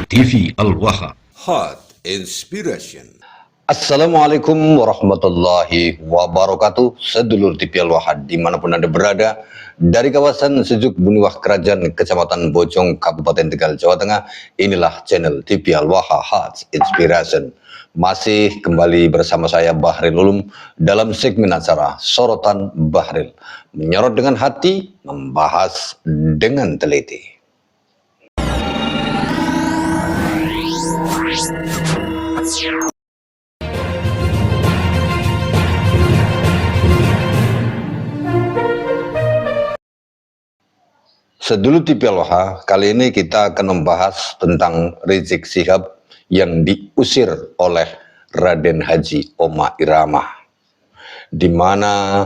TV Al-Waha. Hot Inspiration. Assalamualaikum warahmatullahi wabarakatuh. Sedulur TV Al-Waha dimanapun Anda berada, dari kawasan Sejuk Buniwah Kerajaan Kecamatan Bojong Kabupaten Tegal Jawa Tengah, inilah channel TV Al-Waha Hot Inspiration. Masih kembali bersama saya Bahril Ulum dalam segmen acara Sorotan Bahril, menyorot dengan hati, membahas dengan teliti. Sedulur TV Al-Waha, kali ini kita akan membahas tentang Rizik Syihab yang diusir oleh Raden Haji Omah Irama, di mana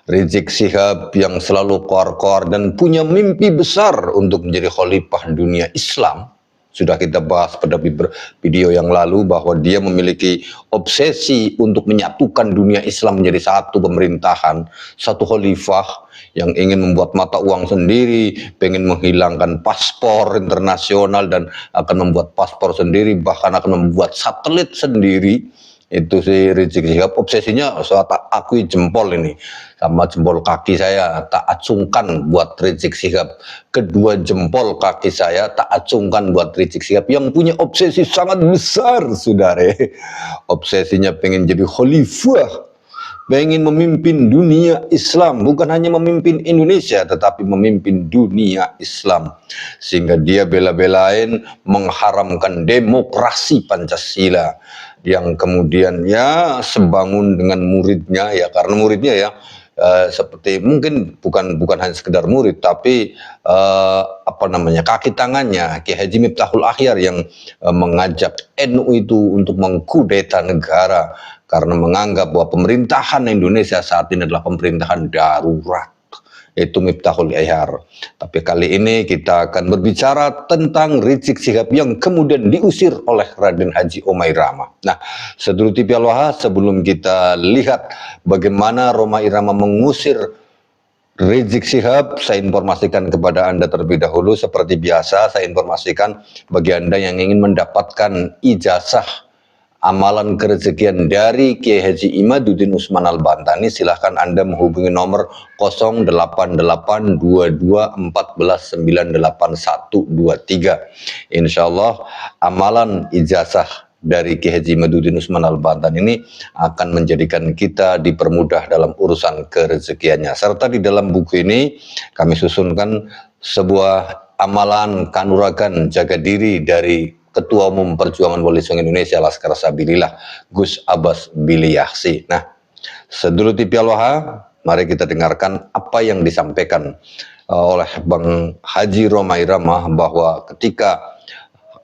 Rizik Syihab yang selalu koar-koar dan punya mimpi besar untuk menjadi khalifah dunia Islam. Sudah kita bahas pada video yang lalu bahwa dia memiliki obsesi untuk menyatukan dunia Islam menjadi satu pemerintahan, satu khalifah yang ingin membuat mata uang sendiri, pengen menghilangkan paspor internasional dan akan membuat paspor sendiri, bahkan akan membuat satelit sendiri. Itu si Rizik Syihab obsesinya. Saya tak akui jempol ini sama jempol kaki saya tak acungkan buat Rizik Syihab. Kedua jempol kaki saya tak acungkan buat Rizik Syihab yang punya obsesi sangat besar, saudara. Obsesinya pengen jadi khalifah, pengen memimpin dunia Islam, bukan hanya memimpin Indonesia tetapi memimpin dunia Islam, sehingga dia bela-belain mengharamkan demokrasi Pancasila yang kemudian ya sebangun dengan muridnya, ya karena muridnya ya seperti mungkin bukan hanya sekedar murid tapi kaki tangannya Kiai Haji Miftahul Akhyar yang mengajak NU itu untuk mengkudeta negara karena menganggap bahwa pemerintahan Indonesia saat ini adalah pemerintahan darurat. Itu Miftahul Akhyar. Tapi kali ini kita akan berbicara tentang Rizik Syihab yang kemudian diusir oleh Raden Haji Omah Irama. Nah, sedulur TV Al-Waha, sebelum kita lihat bagaimana Rhoma Irama mengusir Rizik Syihab, saya informasikan kepada Anda terlebih dahulu. Seperti biasa, saya informasikan bagi Anda yang ingin mendapatkan ijazah amalan kerezekian dari Kiai Haji Imaduddin Usman Al-Bantani, silahkan Anda menghubungi nomor 0882214998123. Insya Allah amalan ijazah dari Kiai Haji Imaduddin Usman Al-Bantani ini akan menjadikan kita dipermudah dalam urusan kerezekiannya. Serta di dalam buku ini kami susunkan sebuah amalan kanuragan jaga diri dari Ketua Umum Perjuangan Wali Songo Indonesia Laskar Sabilillah Gus Abbas Biliyahsi. Nah, sedulur TV Al-Waha, mari kita dengarkan apa yang disampaikan oleh Bang Haji Rhoma Irama bahwa ketika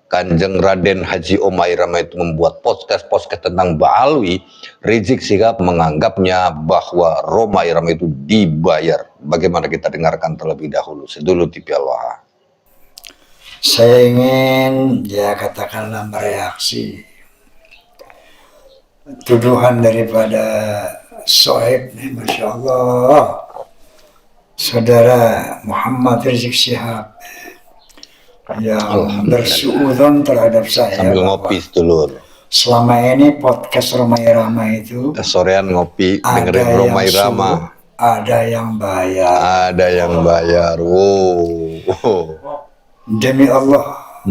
Kanjeng Raden Haji Omah Irama itu membuat podcast tentang Ba'alwi, Rizik Syihab menganggapnya bahwa Rhoma Irama itu dibayar. Bagaimana kita dengarkan terlebih dahulu, sedulur TV Al-Waha. Saya ingin katakanlah mereaksi tuduhan daripada Soeb, Masya Allah, Saudara Muhammad Rizik Syihab yang bersuudzon terhadap saya. Sambil ngopi sedulur. Selama ini podcast Rhoma Irama itu sorean ngopi dengerin Rhoma Irama. Ada yang bayar. Ada yang bayar. Wow. Demi Allah,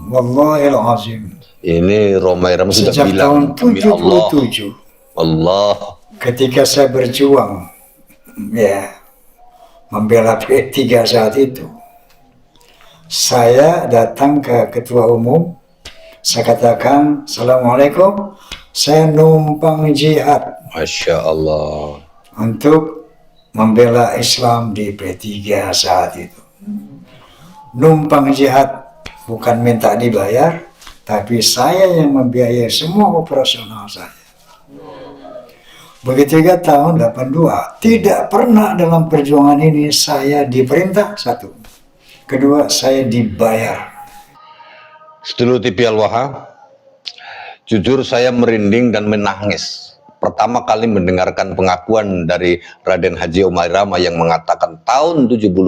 Wallahil Azim. Ini Rhoma Irama sudah sejak bilang tahun 77 Allah. Ketika saya berjuang membela P3 saat itu, saya datang ke Ketua Umum, saya katakan Assalamualaikum, saya numpang jihad, Masya Allah, untuk membela Islam di P3 saat itu. Numpang jihad, bukan minta dibayar, tapi saya yang membiayai semua operasional saya. Begitu juga tahun 82, tidak pernah dalam perjuangan ini saya diperintah, satu. Kedua, saya dibayar. sedulur TV Al-Waha, jujur saya merinding dan menangis pertama kali mendengarkan pengakuan dari Raden Haji Omah Irama yang mengatakan tahun 77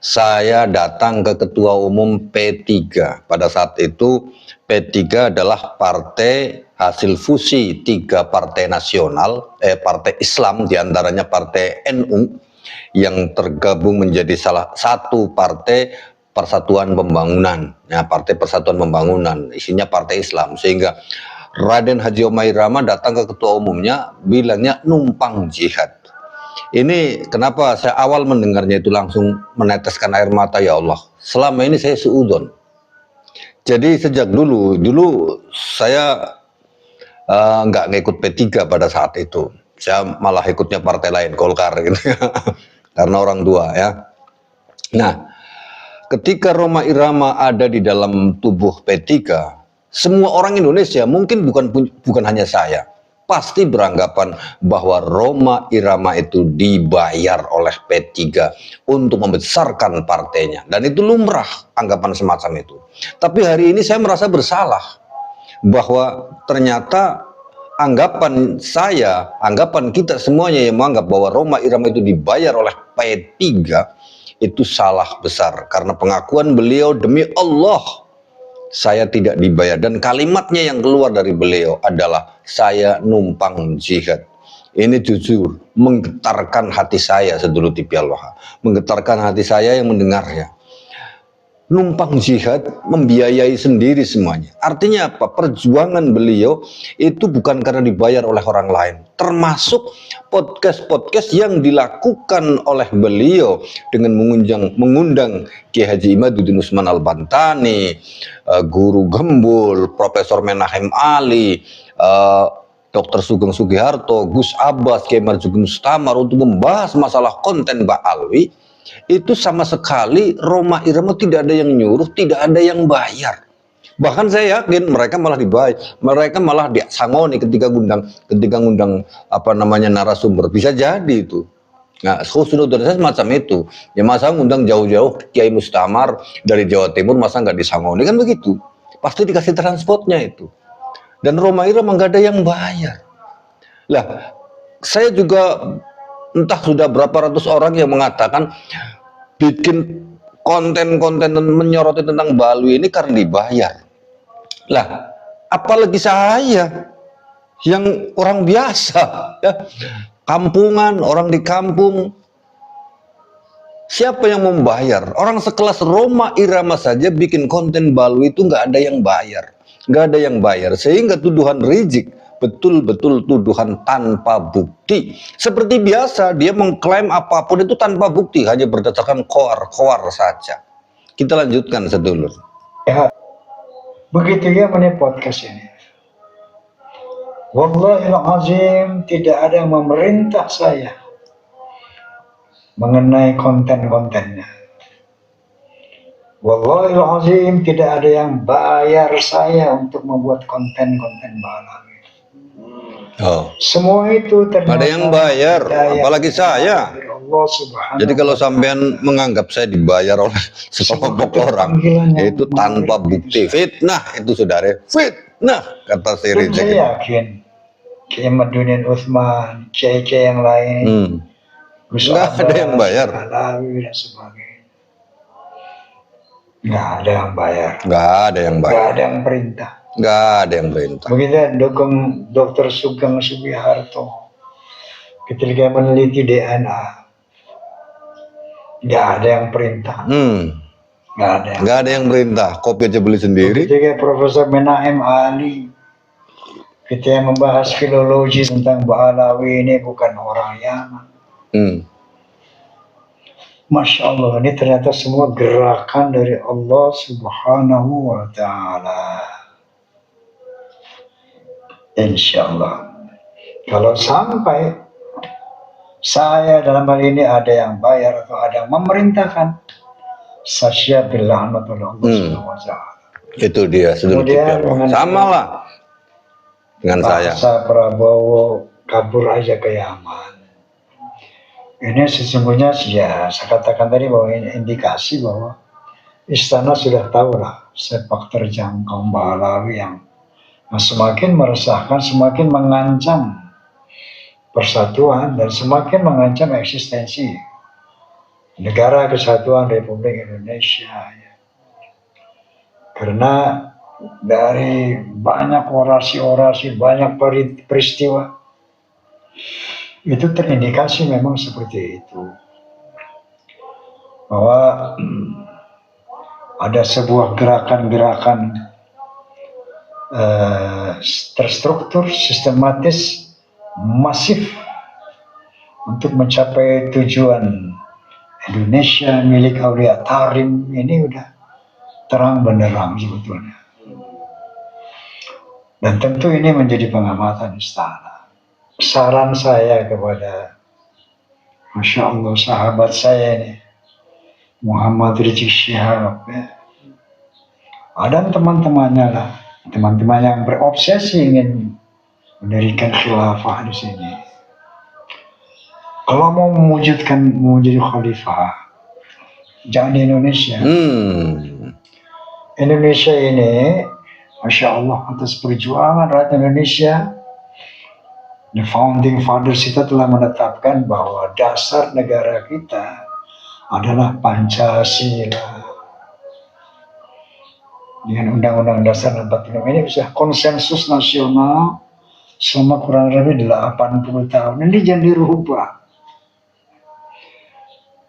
saya datang ke Ketua Umum P3. Pada saat itu P3 adalah partai hasil fusi 3 partai nasional, partai Islam, diantaranya partai NU, yang tergabung menjadi salah satu partai Persatuan Pembangunan. Ya, Partai Persatuan Pembangunan, isinya partai Islam. Sehingga Raden Haji Omah Irama datang ke ketua umumnya, bilangnya numpang jihad. Ini kenapa saya awal mendengarnya itu langsung meneteskan air mata, ya Allah. Selama ini saya seudon. Jadi sejak dulu saya nggak ngikut P3 pada saat itu. Saya malah ikutnya partai lain, Golkar gitu ya. Karena orang tua ya. Nah, ketika Rhoma Irama ada di dalam tubuh P3, semua orang Indonesia, mungkin bukan hanya saya, pasti beranggapan bahwa Rhoma Irama itu dibayar oleh P3 untuk membesarkan partainya. Dan itu lumrah anggapan semacam itu. Tapi hari ini saya merasa bersalah bahwa ternyata anggapan kita semuanya yang menganggap bahwa Rhoma Irama itu dibayar oleh P3 itu salah besar. Karena pengakuan beliau, demi Allah saya tidak dibayar, dan kalimatnya yang keluar dari beliau adalah saya numpang jihad. Ini jujur menggetarkan hati saya sedulur TV Al-Waha, menggetarkan hati saya yang mendengarnya. Numpang jihad, membiayai sendiri semuanya. Artinya apa? Perjuangan beliau itu bukan karena dibayar oleh orang lain. Termasuk podcast-podcast yang dilakukan oleh beliau dengan mengundang Kiai Haji Imaduddin Usman Al-Bantani, Guru Gembul, Profesor Menahem Ali, Dr. Sugeng Sugiharto, Gus Abbas, Kiai Marzuki Mustamar untuk membahas masalah konten Ba'alwi. Itu sama sekali Rhoma Irama tidak ada yang nyuruh, tidak ada yang bayar. Bahkan saya yakin mereka malah dibayar, mereka malah disangoni ketika ngundang narasumber. Bisa jadi itu. Nah, husnul saya semacam itu. Ya masa ngundang jauh-jauh Kiai Mustamar dari Jawa Timur, masa nggak disangoni, kan begitu. Pasti dikasih transportnya itu. Dan Rhoma Irama nggak ada yang bayar. Lah, saya juga entah sudah berapa ratus orang yang mengatakan bikin konten-konten menyoroti tentang Ba'alwi ini karena dibayar. Lah, apalagi saya yang orang biasa, ya, kampungan, orang di kampung. Siapa yang membayar? Orang sekelas Rhoma Irama saja bikin konten Ba'alwi itu nggak ada yang bayar, nggak ada yang bayar, sehingga tuduhan Rizik betul-betul tuduhan tanpa bukti. Seperti biasa, dia mengklaim apapun itu tanpa bukti, hanya berdasarkan koar saja. Kita lanjutkan sedulur. Ya, begitu ya menit podcast ini. Wallahil azim, tidak ada yang memerintah saya mengenai konten-kontennya. Wallahil azim, tidak ada yang bayar saya untuk membuat konten-konten Ba'alwi. Oh. Semua itu ternyata ada yang bayar, apalagi saya. Allah Subhanahu. Jadi kalau sampean menganggap saya dibayar oleh sekelompok orang, itu tanpa bukti. Fitnah itu saudara, fitnah kata si Rizik. Saya yakin Kiai Imaduddin Usman, Kiai yang lain, nggak ada yang bayar. Ba'alwi dan sebagainya. Nggak ada yang bayar. Nggak ada yang bayar. Nggak ada yang perintah. Nggak ada yang perintah. Begitu dukung Dr. Sugeng Sugiharto ketika meneliti DNA, nggak ada yang perintah. Nggak ada yang perintah. Kopi aja beli sendiri. Ketika Profesor Menahem Ali ketika membahas filologi tentang Ba'alwi, ini bukan orang Yaman. Masya Allah, ini ternyata semua gerakan dari Allah Subhanahu wa Ta'ala. Insya Allah, kalau sampai saya dalam hal ini ada yang bayar atau ada yang memerintahkan, saya bilang Allah Subhanahu wa Ta'ala. Itu dia, kemudian sama lah dengan saya. Prabowo kabur aja ke Yaman. Ini sesungguhnya ya, saya katakan tadi bahwa ini indikasi bahwa istana sudah tahu lah sepak terjang kaum Ba'alwi yang semakin meresahkan, semakin mengancam persatuan dan semakin mengancam eksistensi Negara Kesatuan Republik Indonesia. Ya. Karena dari banyak orasi-orasi, banyak peristiwa, itu terindikasi memang seperti itu. Bahwa ada sebuah gerakan-gerakan terstruktur, sistematis, masif untuk mencapai tujuan Indonesia milik Aulia Tarim ini udah terang benderang sebetulnya. Dan tentu ini menjadi pengamatan istana. Saran saya kepada Masya Allah sahabat saya ini, Muhammad Rizik Syihab, ya. Dan teman-temannya lah, teman-teman yang berobsesi ingin mendirikan khilafah di sini. Kalau mau menjadi khalifah, jangan di Indonesia. Indonesia ini, Masya Allah, atas perjuangan rakyat Indonesia, the founding fathers kita telah menetapkan bahwa dasar negara kita adalah Pancasila. Dengan Undang-Undang Dasar 45 ini bisa konsensus nasional selama kurang lebih 80 tahun. Ini jangan dirubah.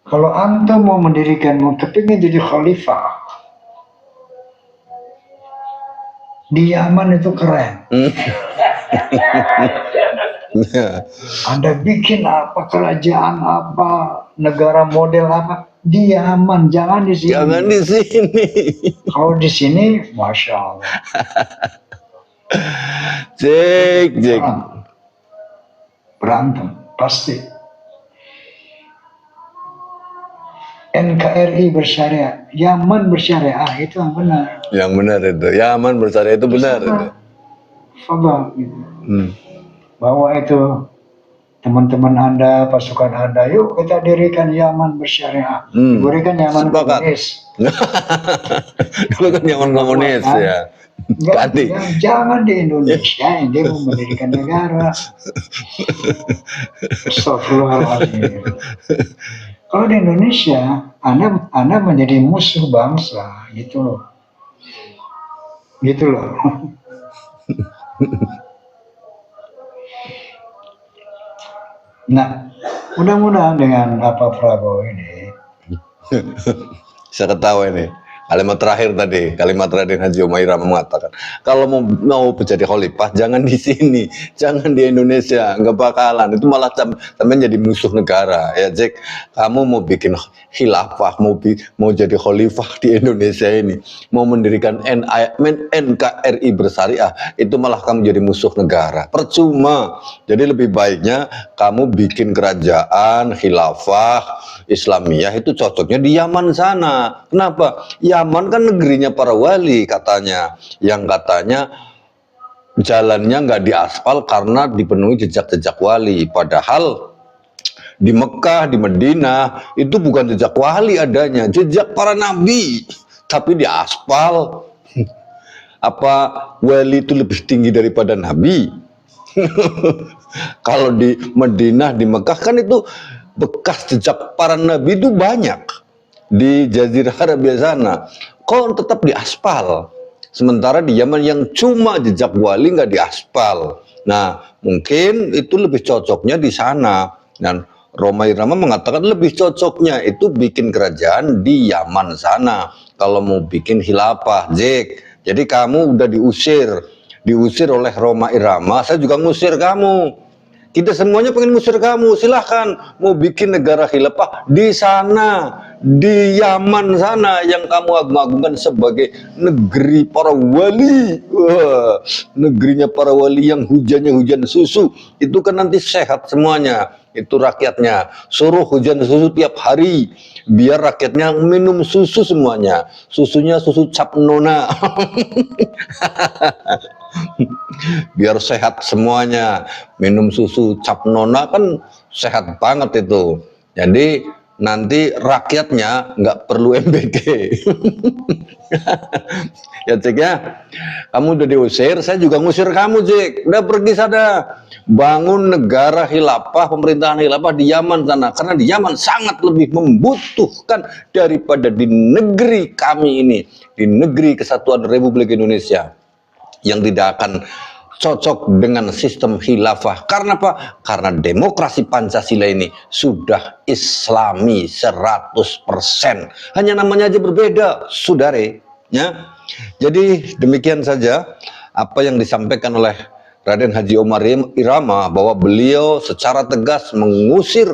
Kalau antum mau kepingin jadi khalifah, di Yaman itu keren. Anda bikin apa, kerajaan apa, negara model apa, di Yaman, jangan di sini. Jangan di sini. Kalau di sini, Masya Allah. Cek. Berantem, pasti. NKRI bersyariah, Yaman bersyariah, itu yang benar. Yang benar itu, Yaman bersyariah itu benar itu. Fadal, gitu. Bahwa itu teman-teman Anda, pasukan Anda, yuk kita dirikan Yaman bersyariah. Diberikan Yaman komunis. Dulu kan Yaman komunis ya. Ganti. Jangan di Indonesia, dia mau mendirikan negara. Astagfirullahaladzim. Kalau di Indonesia, Anda menjadi musuh bangsa, gitu loh. Nah, mudah-mudahan dengan Prabowo ini. Saya ketawa ini. Kalimat terakhir tadi, kalimat Raden Haji Omah Irama mengatakan, kalau mau menjadi khalifah jangan di sini, jangan di Indonesia, nggak bakalan. Itu malah sampai jadi musuh negara. Ya Jack, kamu mau bikin khilafah, mau jadi khalifah di Indonesia ini, mau mendirikan NKRI bersyariah, itu malah kamu jadi musuh negara. Percuma. Jadi lebih baiknya kamu bikin kerajaan khilafah Islamiyah itu cocoknya di Yaman sana. Kenapa? Yaman kan negerinya para wali katanya, yang katanya jalannya nggak diaspal karena dipenuhi jejak-jejak wali. Padahal di Mekah, di Madinah itu bukan jejak wali adanya, jejak para nabi, tapi diaspal. Apa wali itu lebih tinggi daripada nabi? Kalau di Madinah, di Mekah kan itu bekas jejak para nabi itu banyak. Di Jazirah Arabia sana kok tetap diaspal, sementara di Yaman yang cuma jejak wali nggak diaspal. Nah mungkin itu lebih cocoknya di sana, dan Roma Irama mengatakan lebih cocoknya itu bikin kerajaan di Yaman sana kalau mau bikin khilafah. Jack, jadi kamu udah diusir oleh Roma Irama, saya juga ngusir kamu. Kita semuanya pengen ngusir kamu. Silahkan mau bikin negara khilafah di sana, di Yaman sana yang kamu agung-agungkan sebagai negeri para wali. Wah, negerinya para wali yang hujannya hujan susu. Itu kan nanti sehat semuanya. Itu rakyatnya. Suruh hujan susu tiap hari. Biar rakyatnya minum susu semuanya. Susunya susu cap nona. Biar sehat semuanya. Minum susu cap nona kan sehat banget itu. Jadi nanti rakyatnya nggak perlu MBG. Ya Cik ya, kamu udah diusir, saya juga ngusir kamu Cik. Udah pergi sana, bangun negara khilafah, pemerintahan khilafah di Yaman sana. Karena di Yaman sangat lebih membutuhkan daripada di negeri kami ini, di negeri Kesatuan Republik Indonesia, yang tidak akan cocok dengan sistem khilafah. Karena apa? Karena demokrasi Pancasila ini sudah Islami 100%. Hanya namanya aja berbeda, saudare. Ya. Jadi demikian saja apa yang disampaikan oleh Raden Haji Omar Irama, bahwa beliau secara tegas mengusir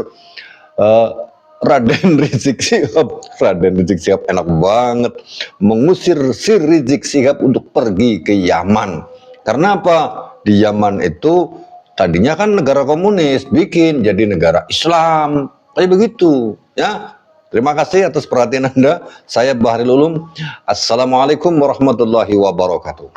Raden Rizik Syihab. Raden Rizik Syihab enak banget, mengusir si Rizik Syihab untuk pergi ke Yaman. Karena apa? Di Yaman itu tadinya kan negara komunis, bikin jadi negara Islam. Kayak begitu, ya. Terima kasih atas perhatian Anda. Saya Bahril Ulum. Assalamualaikum warahmatullahi wabarakatuh.